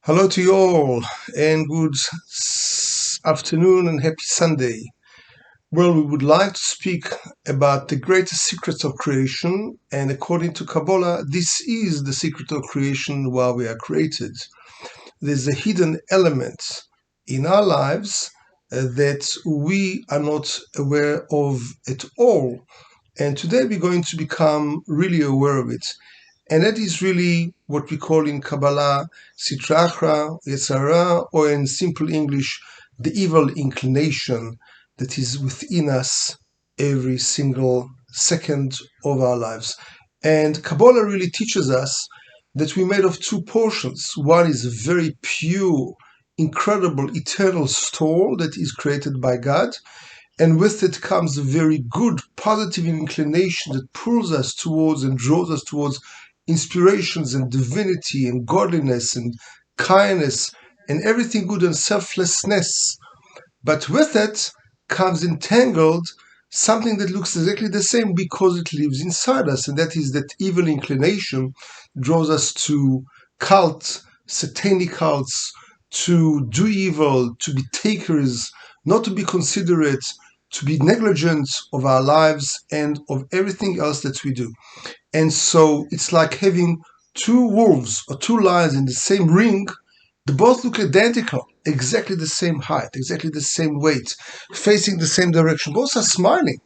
Hello to you all, and good afternoon and happy Sunday. Well, we would like to speak about the greatest secrets of creation, and according to Kabbalah, this is the secret of creation why we are created. There's a hidden element in our lives that we are not aware of at all, and today we're going to become really aware of it. And that is really what we call in Kabbalah Sitra Achra, Yetzara, or in simple English, the evil inclination that is within us every single second of our lives. And Kabbalah really teaches us that we're made of two portions. One is a very pure, incredible, eternal soul that is created by God, and with it comes a very good, positive inclination that pulls us towards and draws us towards inspirations and divinity and godliness and kindness and everything good and selflessness. But with it comes entangled something that looks exactly the same because it lives inside us, and that is that evil inclination draws us to cults, satanic cults, to do evil, to be takers, not to be considerate, to be negligent of our lives and of everything else that we do. And so it's like having two wolves or two lions in the same ring. They both look identical, exactly the same height, exactly the same weight, facing the same direction. Both are smiling.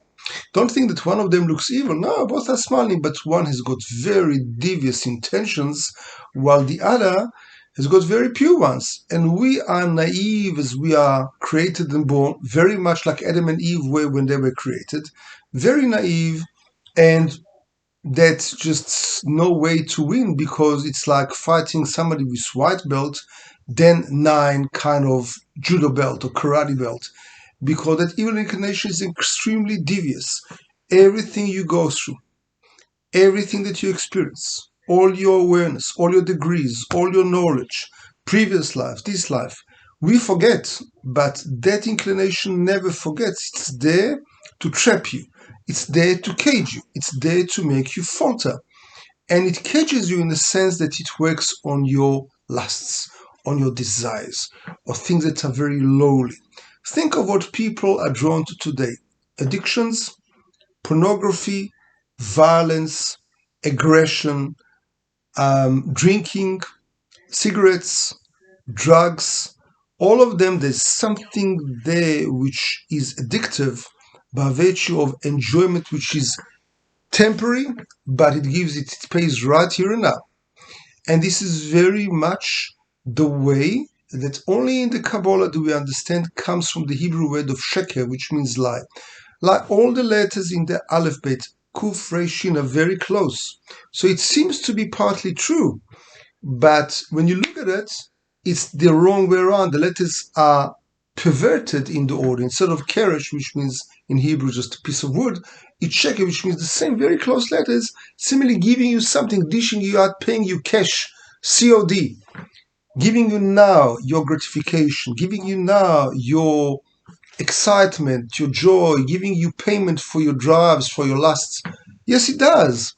Don't think that one of them looks evil. No, both are smiling, but one has got very devious intentions, while the other has got very pure ones. And we are naive as we are created and born, very much like Adam and Eve were when they were created, very naive, and that's just no way to win because it's like fighting somebody with white belt, then 9 kind of judo belt or karate belt, because that evil inclination is extremely devious. Everything you go through, everything that you experience, all your awareness, all your degrees, all your knowledge, previous life, this life, we forget, but that inclination never forgets. It's there to trap you. It's there to cage you. It's there to make you falter. And it cages you in the sense that it works on your lusts, on your desires, or things that are very lowly. Think of what people are drawn to today: addictions, pornography, violence, aggression, drinking, cigarettes, drugs. All of them, there's something there which is addictive by virtue of enjoyment, which is temporary, but it pays right here and now. And this is very much the way that only in the Kabbalah do we understand comes from the Hebrew word of sheker, which means lie. Like all the letters in the alphabet, Kuf, Resh, Shin are very close. So it seems to be partly true, but when you look at it, it's the wrong way around. The letters are perverted in the order. Instead of keresh, which means in Hebrew just a piece of wood, it's sheker, which means the same very close letters, similarly giving you something, dishing you out, paying you cash, COD, giving you now your gratification, giving you now your excitement, your joy, giving you payment for your drives, for your lusts. Yes, it does,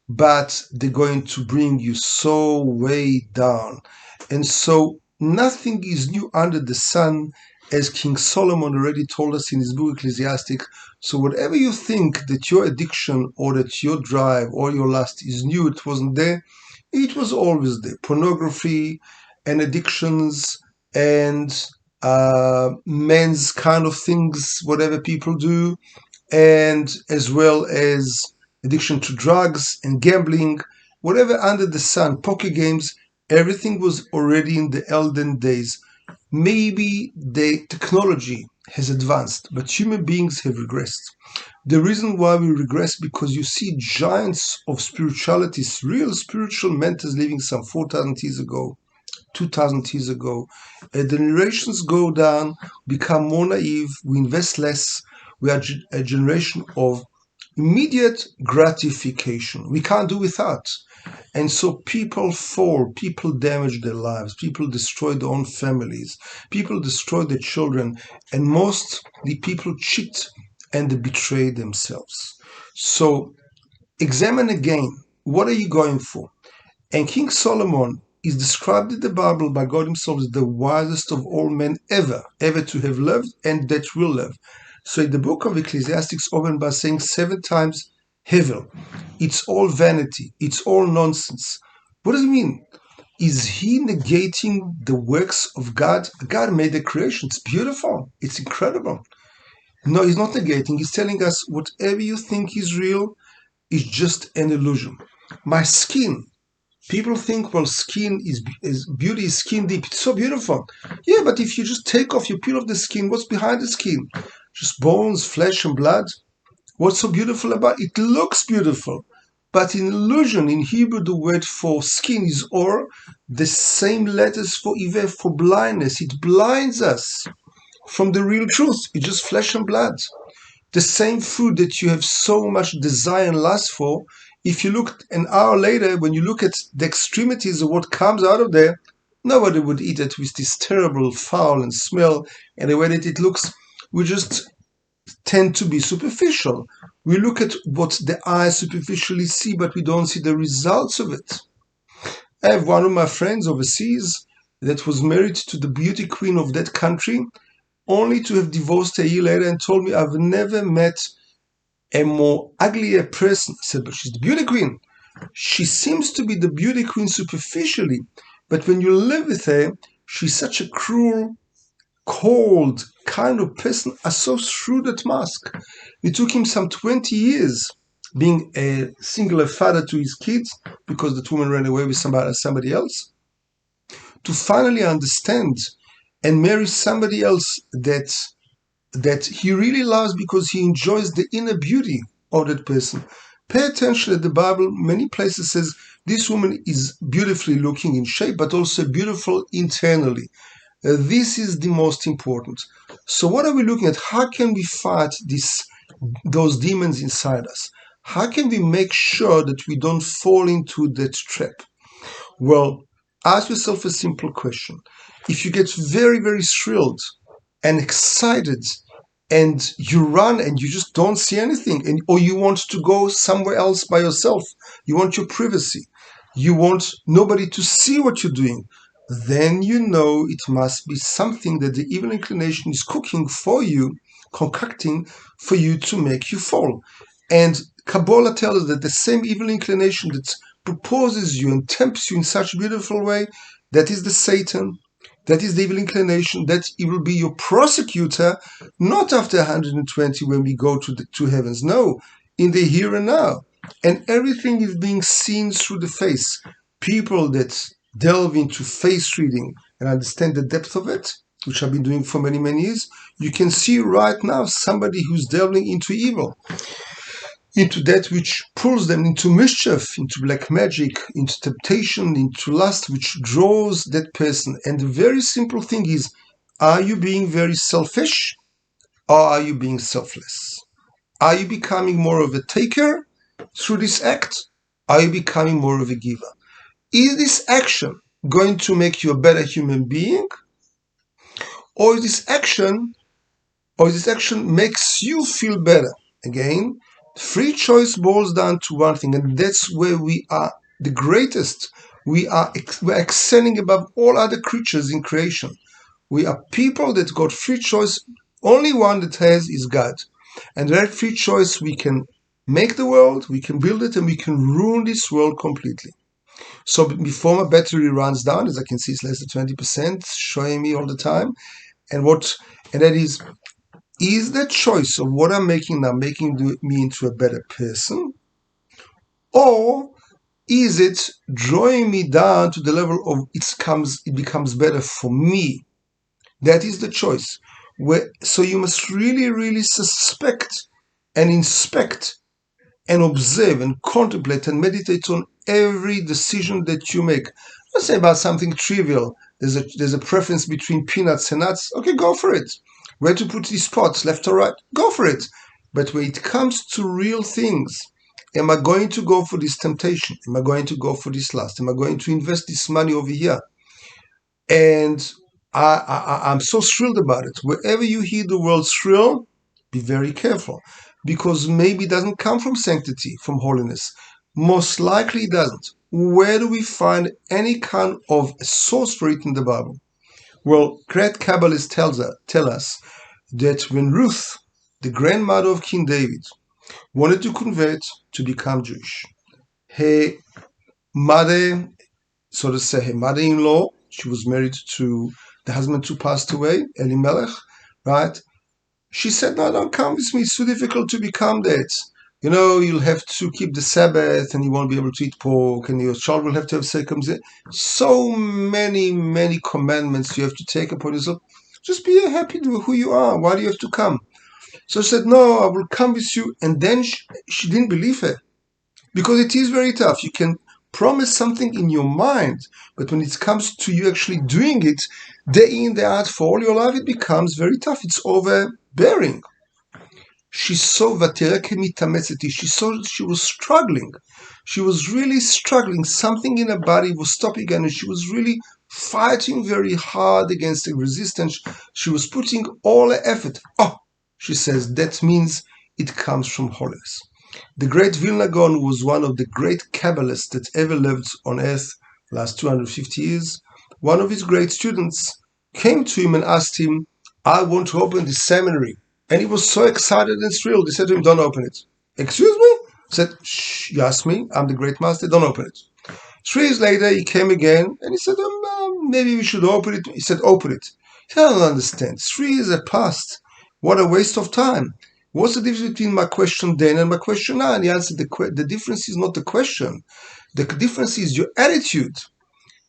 but they're going to bring you so way down. And so nothing is new under the sun, as King Solomon already told us in his book Ecclesiastic. So whatever you think that your addiction or that your drive or your lust is new, it wasn't there, it was always there. Pornography and addictions and men's kind of things, whatever people do, and as well as addiction to drugs and gambling, whatever under the sun, poker games, everything was already in the elden days. Maybe the technology has advanced, but human beings have regressed. The reason why we regress because you see giants of spirituality, real spiritual mentors living some 4,000 years ago, 2,000 years ago. The generations go down, become more naive, we invest less. We are a generation of immediate gratification. We can't do without. And so people fall, people damage their lives, people destroy their own families, people destroy their children, and mostly people cheat and they betray themselves. So examine again, what are you going for? And King Solomon is described in the Bible by God Himself as the wisest of all men ever to have lived and that will live. So in the book of Ecclesiastes opened by saying 7 times hevel. It's all vanity. It's all nonsense. What does it mean? Is he negating the works of God? God made the creation. It's beautiful. It's incredible. No, he's not negating. He's telling us whatever you think is real is just an illusion. My skin. People think, well, skin is beauty is skin deep. It's so beautiful. Yeah, but if you just take off, you peel off the skin, what's behind the skin? Just bones, flesh, and blood. What's so beautiful about it? It looks beautiful. But in illusion, in Hebrew, the word for skin is or, the same letters for iver, for blindness. It blinds us from the real truth. It's just flesh and blood. The same food that you have so much desire and lust for, if you look an hour later, when you look at the extremities of what comes out of there, nobody would eat it with this terrible foul and smell and the way that it looks. We just tend to be superficial. We look at what the eyes superficially see, but we don't see the results of it. I have one of my friends overseas that was married to the beauty queen of that country, only to have divorced a year later and told me, I've never met a more uglier person. I said, but she's the beauty queen. She seems to be the beauty queen superficially, but when you live with her, she's such a cruel, cold kind of person. I saw through that mask. It took him some 20 years being a singular father to his kids because that woman ran away with somebody else, to finally understand and marry somebody else that he really loves because he enjoys the inner beauty of that person. Pay attention that the Bible many places says this woman is beautifully looking in shape, but also beautiful internally. This is the most important. So what are we looking at? How can we fight those demons inside us? How can we make sure that we don't fall into that trap? Well, ask yourself a simple question. If you get very, very thrilled and excited and you run and you just don't see anything, or you want to go somewhere else by yourself, you want your privacy, you want nobody to see what you're doing, then you know it must be something that the evil inclination is cooking for you, concocting for you to make you fall. And Kabbalah tells us that the same evil inclination that proposes you and tempts you in such a beautiful way, that is the Satan, that is the evil inclination, that it will be your prosecutor, not after 120 when we go to the two heavens, no, in the here and now. And everything is being seen through the face. People that delve into face reading and understand the depth of it, which I've been doing for many, many years, you can see right now somebody who's delving into evil, into that which pulls them into mischief, into black magic, into temptation, into lust, which draws that person. And the very simple thing is, are you being very selfish or are you being selfless? Are you becoming more of a taker through this act? Are you becoming more of a giver? Is this action going to make you a better human being? Or is this action makes you feel better? Again, free choice boils down to one thing, and that's where we are the greatest. We're excelling above all other creatures in creation. We are people that got free choice. Only one that has is God. And that free choice, we can make the world, we can build it, and we can ruin this world completely. So before my battery runs down, as I can see, it's less than 20%, showing me all the time. And that is the choice of what I'm making now making me into a better person? Or is it drawing me down to the level of it becomes better for me? That is the choice. So you must really, really suspect and inspect and observe and contemplate and meditate on every decision that you make. Let's say about something trivial. There's a preference between peanuts and nuts. Okay, go for it. Where to put these pots, left or right? Go for it. But when it comes to real things, am I going to go for this temptation? Am I going to go for this lust? Am I going to invest this money over here? And I'm so thrilled about it. Wherever you hear the word thrill, be very careful, because maybe it doesn't come from sanctity, from holiness. Most likely it doesn't. Where do we find any kind of a source for it in the Bible? Well, great Kabbalists tell us that when Ruth, the grandmother of King David, wanted to convert to become Jewish, her mother, so to say, her mother-in-law, she was married to the husband who passed away, Elimelech, right? She said, no, don't come with me. It's too difficult to become that. You'll have to keep the Sabbath and you won't be able to eat pork and your child will have to have circumcision. So many, many commandments you have to take upon yourself. Just be happy with who you are. Why do you have to come? So she said, no, I will come with you. And then she didn't believe her. Because it is very tough. You can promise something in your mind, but when it comes to you actually doing it, day in, day out, for all your life, it becomes very tough. It's overbearing. She saw Vatereke mitametzeti. She saw she was struggling. She was really struggling. Something in her body was stopping her, and she was really fighting very hard against the resistance. She was putting all her effort. Oh, she says, that means it comes from holiness. The great Vilna Gaon was one of the great Kabbalists that ever lived on earth last 250 years. One of his great students came to him and asked him, I want to open this seminary. And he was so excited and thrilled. He said to him, don't open it. Excuse me? He said, shh, you asked me, I'm the great master, don't open it. 3 years later, he came again and he said, maybe we should open it. He said, open it. He said, I don't understand. 3 years have passed. What a waste of time. What's the difference between my question then and my question now? And he answered, the difference is not the question. The difference is your attitude.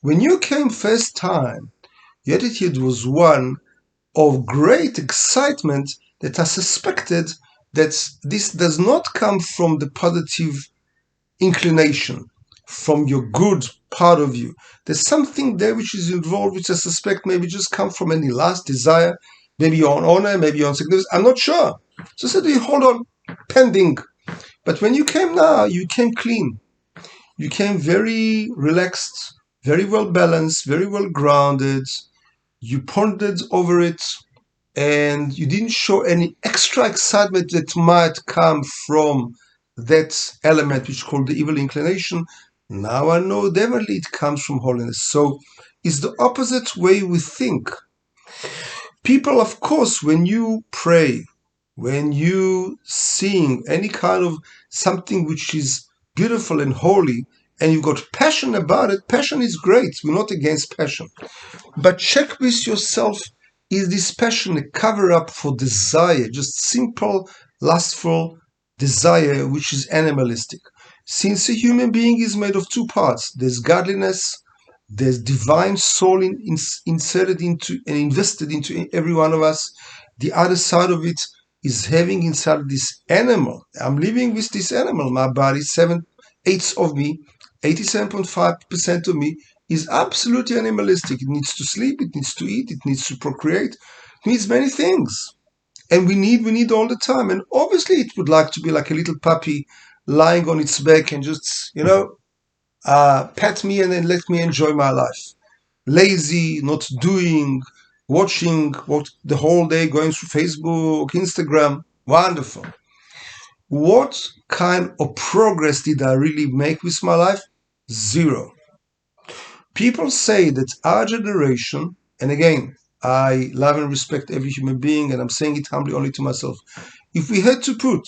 When you came first time, your attitude was one of great excitement that I suspected that this does not come from the positive inclination, from your good part of you. There's something there which is involved, which I suspect maybe just come from any last desire, maybe your own honor, maybe your own significance. I'm not sure. So I said to you, hold on, pending. But when you came now, you came clean. You came very relaxed, very well balanced, very well grounded. You pondered over it, and you didn't show any extra excitement that might come from that element which is called the evil inclination. Now I know definitely it comes from holiness. So it's the opposite way we think. People, of course, when you pray, when you sing any kind of something which is beautiful and holy, and you've got passion about it, passion is great. We're not against passion. But check with yourself, is this passion a cover-up for desire, just simple, lustful desire, which is animalistic? Since a human being is made of two parts, there's godliness, there's divine soul inserted into and invested into every one of us. The other side of it is having inside this animal. I'm living with this animal. My body, 7/8 of me, 87.5% of me is absolutely animalistic. It needs to sleep, it needs to eat, it needs to procreate, it needs many things. And we need all the time. And obviously it would like to be like a little puppy lying on its back and just, pet me and then let me enjoy my life. Lazy, not doing, watching what the whole day, going through Facebook, Instagram. Wonderful. What kind of progress did I really make with my life? Zero. People say that our generation, and again, I love and respect every human being, and I'm saying it humbly only to myself. If we had to put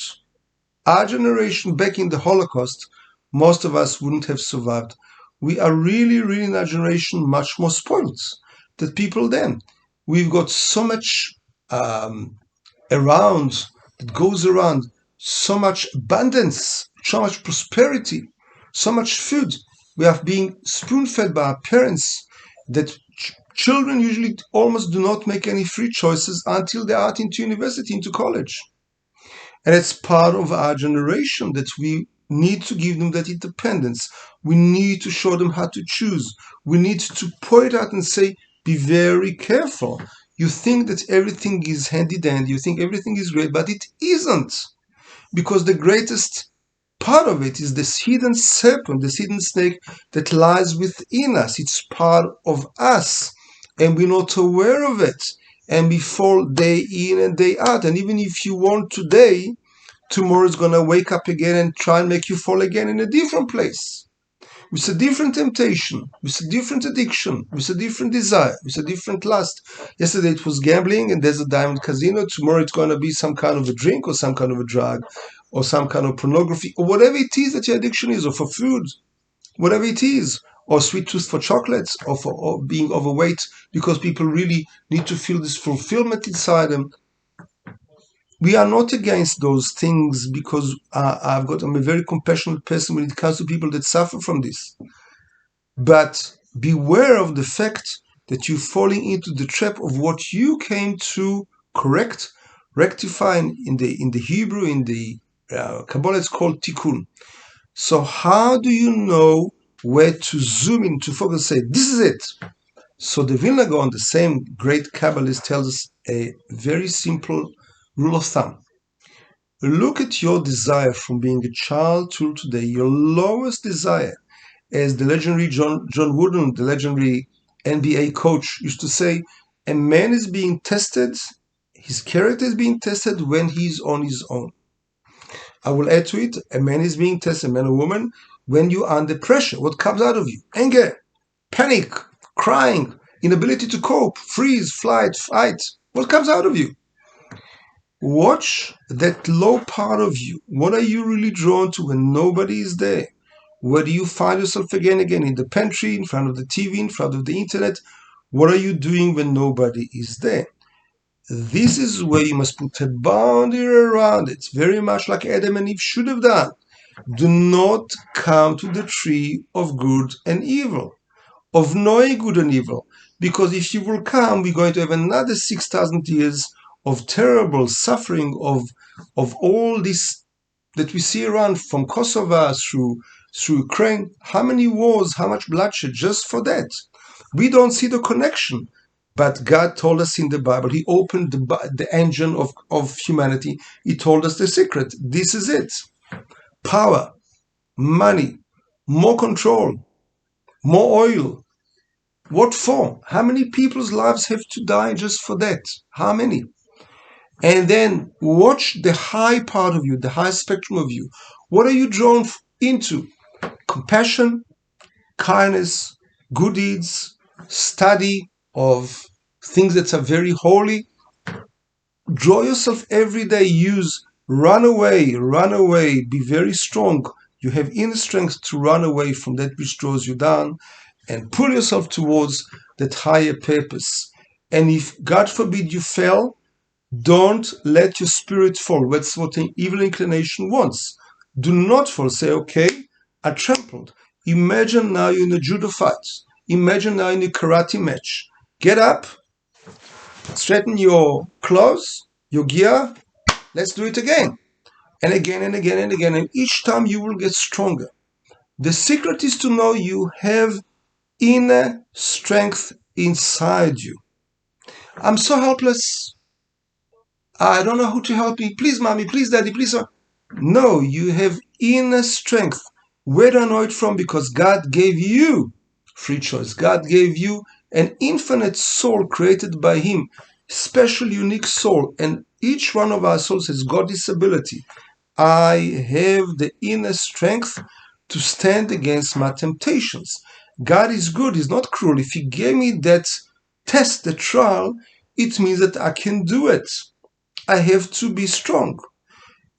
our generation back in the Holocaust, most of us wouldn't have survived. We are really, really in our generation much more spoiled than people then. We've got so much around, that goes around, so much abundance, so much prosperity, so much food. We are being spoon-fed by our parents that children usually almost do not make any free choices until they are out into university, into college. And it's part of our generation that we need to give them that independence. We need to show them how to choose. We need to point out and say, be very careful. You think that everything is handy-dandy, you think everything is great, but it isn't. Because the greatest part of it is this hidden serpent, this hidden snake that lies within us. It's part of us, and we're not aware of it. And we fall day in and day out. And even if you want today, tomorrow is going to wake up again and try and make you fall again in a different place. with a different temptation, with a different addiction, with a different desire, with a different lust. Yesterday it was gambling and there's a diamond casino. Tomorrow it's going to be some kind of a drink or some kind of a drug or some kind of pornography or whatever it is that your addiction is, or for food, whatever it is, or sweet tooth for chocolates, or for being overweight because people really need to feel this fulfillment inside them. We are not against those things because I'm a very compassionate person when it comes to people that suffer from this. But beware of the fact that you're falling into the trap of what you came to correct, rectify in the Hebrew, in the Kabbalah, it's called tikkun. So how do you know where to zoom in, to focus, say, this is it? So the Vilna Gaon, the same great Kabbalist, tells us a very simple rule of thumb. Look at your desire from being a child till today, your lowest desire. As the legendary John Wooden, the legendary NBA coach, used to say, a man is being tested, his character is being tested when he's on his own. I will add to it, a man is being tested, a man or woman, when you're under pressure. What comes out of you? Anger, panic, crying, inability to cope, freeze, flight, fight. What comes out of you? Watch that low part of you. What are you really drawn to when nobody is there? Where do you find yourself again? In the pantry, in front of the TV, in front of the internet? What are you doing when nobody is there? This is where you must put a boundary around it, very much like Adam and Eve should have done. Do not come to the tree of good and evil, of knowing good and evil, because if you will come, we're going to have another 6,000 years of terrible suffering of all this that we see around, from Kosovo through Ukraine. How many wars, how much bloodshed just for that? We don't see the connection. But God told us in the Bible, He opened the engine of humanity. He told us the secret. This is it. Power, money, more control, more oil. What for? How many people's lives have to die just for that? How many? And then watch the high part of you, the high spectrum of you. What are you drawn into? Compassion, kindness, good deeds, study of things that are very holy. Draw yourself every day. Use run away, be very strong. You have inner strength to run away from that which draws you down and pull yourself towards that higher purpose. And if, God forbid, you fail, don't let your spirit fall. That's what an evil inclination wants. Do not fall. Say, okay, I trampled. Imagine now you're in a judo fight. Imagine now in a karate match. Get up, straighten your clothes, your gear. Let's do it again. And again and again and again. And each time you will get stronger. The secret is to know you have inner strength inside you. I'm so helpless. I don't know who to help me. Please, mommy, please, daddy, please. No, you have inner strength. Where do I know it from? Because God gave you free choice. God gave you an infinite soul created by Him, special, unique soul. And each one of our souls has got this ability. I have the inner strength to stand against my temptations. God is good. He's not cruel. If He gave me that test, the trial, it means that I can do it. I have to be strong.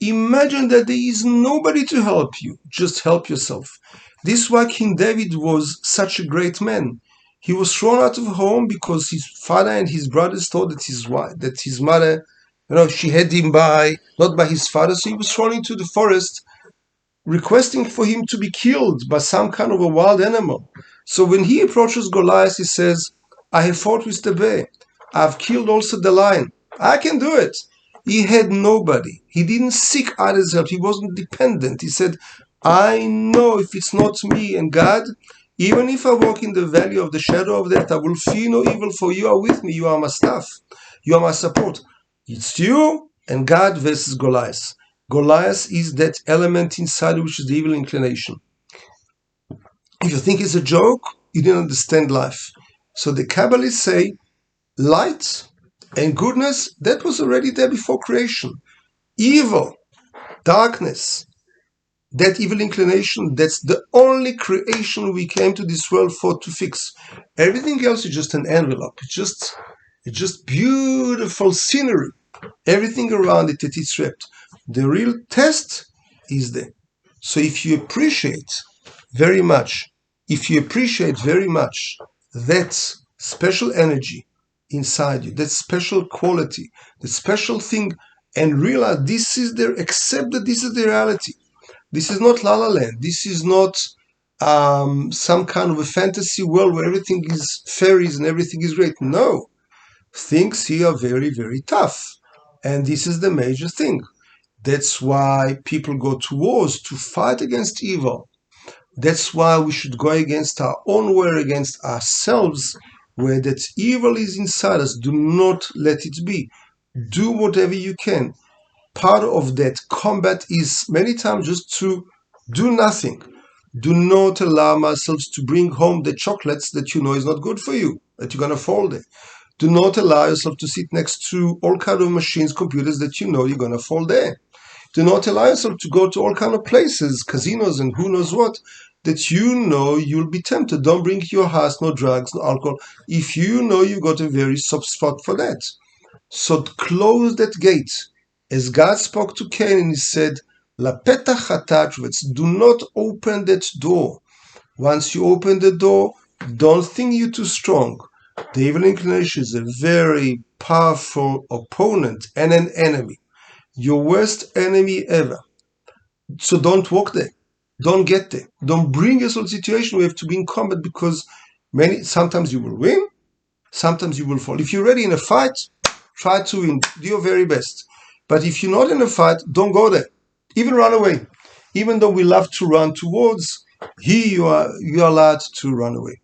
Imagine that there is nobody to help you. Just help yourself. This is why King David was such a great man. He was thrown out of home because his father and his brothers thought that his mother, she had him not by his father. So he was thrown into the forest, requesting for him to be killed by some kind of a wild animal. So when he approaches Goliath, he says, I have fought with the bear. I've killed also the lion. I can do it. He had nobody. He didn't seek others' help. He wasn't dependent. He said, I know if it's not me and God, even if I walk in the valley of the shadow of death, I will fear no evil, for you are with me. You are my staff. You are my support. It's you and God versus Goliath. Goliath is that element inside which is the evil inclination. If you think it's a joke, you didn't understand life. So the Kabbalists say, light and goodness, that was already there before creation. Evil, darkness, That evil inclination, that's the only creation we came to this world for to fix. Everything else is just an envelope. It's just beautiful scenery. Everything around it that is wrapped. The real test is there. So if you appreciate very much that special energy inside you, that special quality, that special thing, and realize accept that this is the reality. This is not La La Land. This is not some kind of a fantasy world where everything is fairies and everything is great. No, things here are very, very tough. And this is the major thing. That's why people go to wars to fight against evil. That's why we should go against our own war, against ourselves, where that evil is inside us. Do not let it be. Do whatever you can. Part of that combat is many times just to do nothing. Do not allow ourselves to bring home the chocolates that you know is not good for you, that you're going to fall there. Do not allow yourself to sit next to all kind of machines, computers that you know you're going to fall there. Do not allow yourself to go to all kind of places, casinos and who knows what, that you know you'll be tempted. Don't bring your house, no drugs, no alcohol, if you know you got a very soft spot for that. So close that gate. As God spoke to Cain and he said, La petach hatachvetz, do not open that door. Once you open the door, don't think you're too strong. The evil inclination is a very powerful opponent and an enemy. Your worst enemy ever. So don't walk there. Don't get there. Don't bring yourself to a situation where you have to be in combat, because sometimes you will win, sometimes you will fall. If you're ready in a fight, try to win. Do your very best. But if you're not in a fight, don't go there. Even run away. Even though we love to run towards, here you are allowed to run away.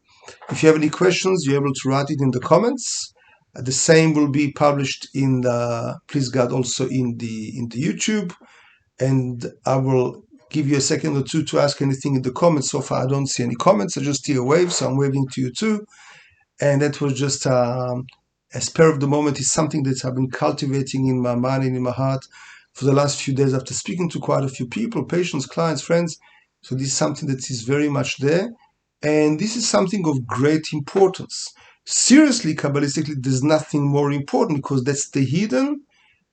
If you have any questions, you're able to write it in the comments. The same will be published in the, please God, also in the YouTube. And I will give you a second or two to ask anything in the comments. So far, I don't see any comments. I just hear a wave, so I'm waving to you too. And that was just a spur of the moment. It's something that I've been cultivating in my mind and in my heart for the last few days after speaking to quite a few people, patients, clients, friends. So this is something that is very much there. And this is something of great importance. Seriously, Kabbalistically, there's nothing more important, because that's the hidden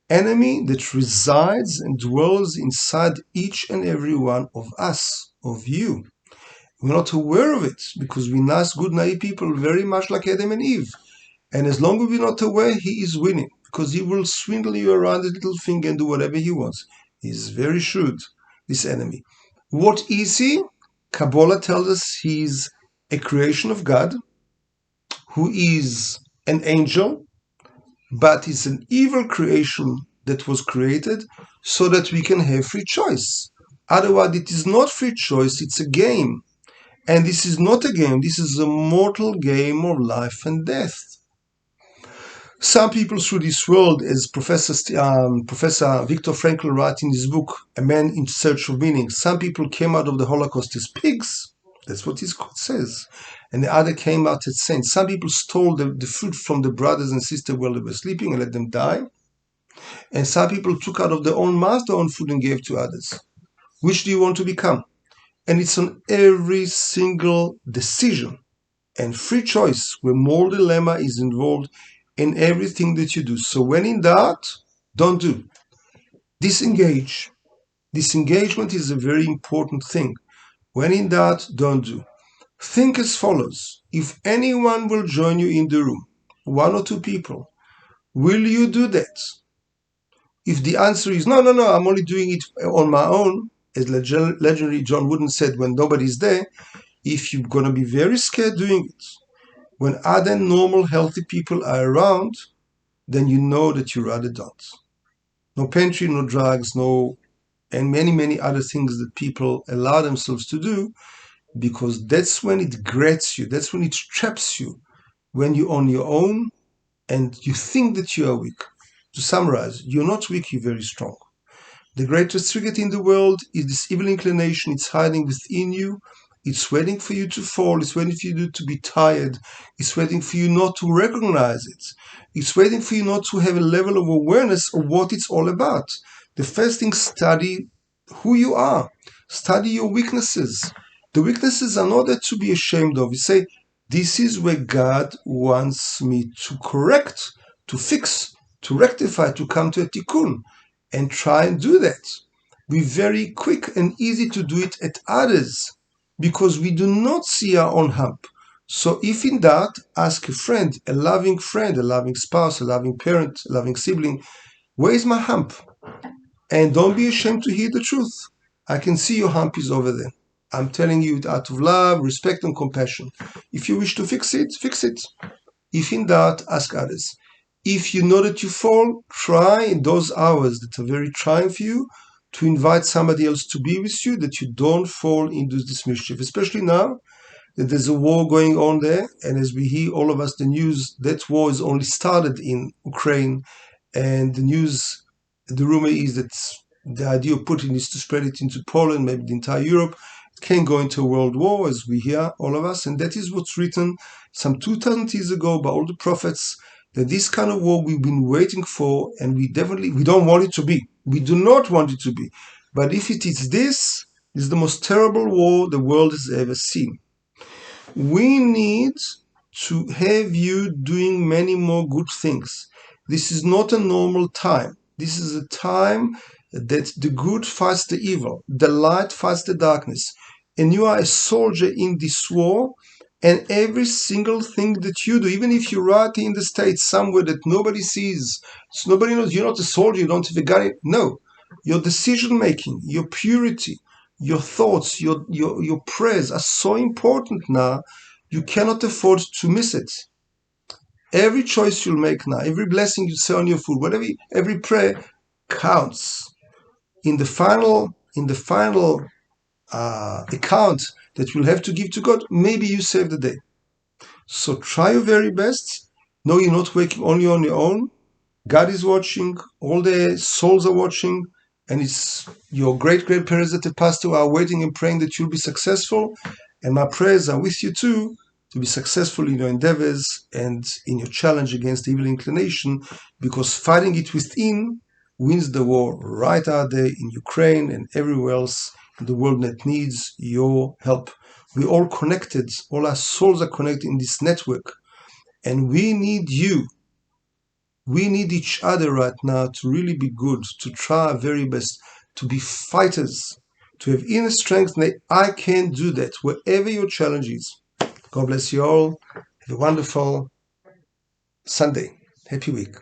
enemy that resides and dwells inside each and every one of us, of you. We're not aware of it because we're nice, good, naive people, very much like Adam and Eve. And as long as we're not aware, he is winning, because he will swindle you around the little finger and do whatever he wants. He's very shrewd, this enemy. What is he? Kabbalah tells us he's a creation of God, who is an angel, but it's an evil creation that was created so that we can have free choice. Otherwise, it is not free choice, it's a game. And this is not a game, this is a mortal game of life and death. Some people through this world, as Professor Viktor Frankl writes in his book, A Man in Search of Meaning, some people came out of the Holocaust as pigs. That's what his quote says. And the other came out as saints. Some people stole the food from the brothers and sisters while they were sleeping and let them die. And some people took out of their own mouth their own food and gave to others. Which do you want to become? And it's on every single decision and free choice where moral dilemma is involved in everything that you do. So when in doubt, don't do. Disengage. Disengagement is a very important thing. When in doubt, don't do. Think as follows. If anyone will join you in the room, one or two people, will you do that? If the answer is no, I'm only doing it on my own, as legendary John Wooden said, when nobody's there, if you're going to be very scared doing it, when other normal, healthy people are around, then you know that you rather don't. No pantry, no drugs, and many, many other things that people allow themselves to do, because that's when it grates you, that's when it traps you, when you're on your own and you think that you are weak. To summarize, you're not weak, you're very strong. The greatest trigger in the world is this evil inclination. It's hiding within you. It's waiting for you to fall. It's waiting for you to be tired. It's waiting for you not to recognize it. It's waiting for you not to have a level of awareness of what it's all about. The first thing, study who you are. Study your weaknesses. The weaknesses are not there to be ashamed of. You say, this is where God wants me to correct, to fix, to rectify, to come to a tikkun, and try and do that. We're very quick and easy to do it at others because we do not see our own hump. So if in doubt, ask a friend, a loving spouse, a loving parent, a loving sibling, where is my hump? And don't be ashamed to hear the truth. I can see your hump is over there. I'm telling you it out of love, respect, and compassion. If you wish to fix it, fix it. If in doubt, ask others. If you know that you fall, try in those hours that are very trying for you to invite somebody else to be with you, that you don't fall into this mischief, especially now that there's a war going on there. And as we hear all of us the news, that war is only started in Ukraine. And the rumor is that the idea of Putin is to spread it into Poland, maybe the entire Europe. It can go into a world war, as we hear, all of us. And that is what's written some 2,000 years ago by all the prophets, that this kind of war we've been waiting for, and we don't want it to be. We do not want it to be. But if it is this is the most terrible war the world has ever seen. We need to have you doing many more good things. This is not a normal time. This is a time that the good fights the evil, the light fights the darkness. And you are a soldier in this war, and every single thing that you do, even if you're right in the States somewhere that nobody sees, so nobody knows, you're not a soldier, you don't have a gun. No, your decision making, your purity, your thoughts, your prayers are so important now, you cannot afford to miss it. Every choice you'll make now, every blessing you say on your food, whatever, every prayer counts. In the final account that you'll have to give to God, maybe you save the day. So try your very best. No, you're not working only on your own. God is watching, all the souls are watching, and it's your great-grandparents that have passed away are waiting and praying that you'll be successful. And my prayers are with you too, to be successful in your endeavors and in your challenge against evil inclination, because fighting it within wins the war right out there in Ukraine and everywhere else in the world that needs your help. We're all connected, all our souls are connected in this network, and we need you. We need each other right now to really be good, to try our very best, to be fighters, to have inner strength. And I can do that wherever your challenge is. God bless you all. Have a wonderful Sunday. Happy week.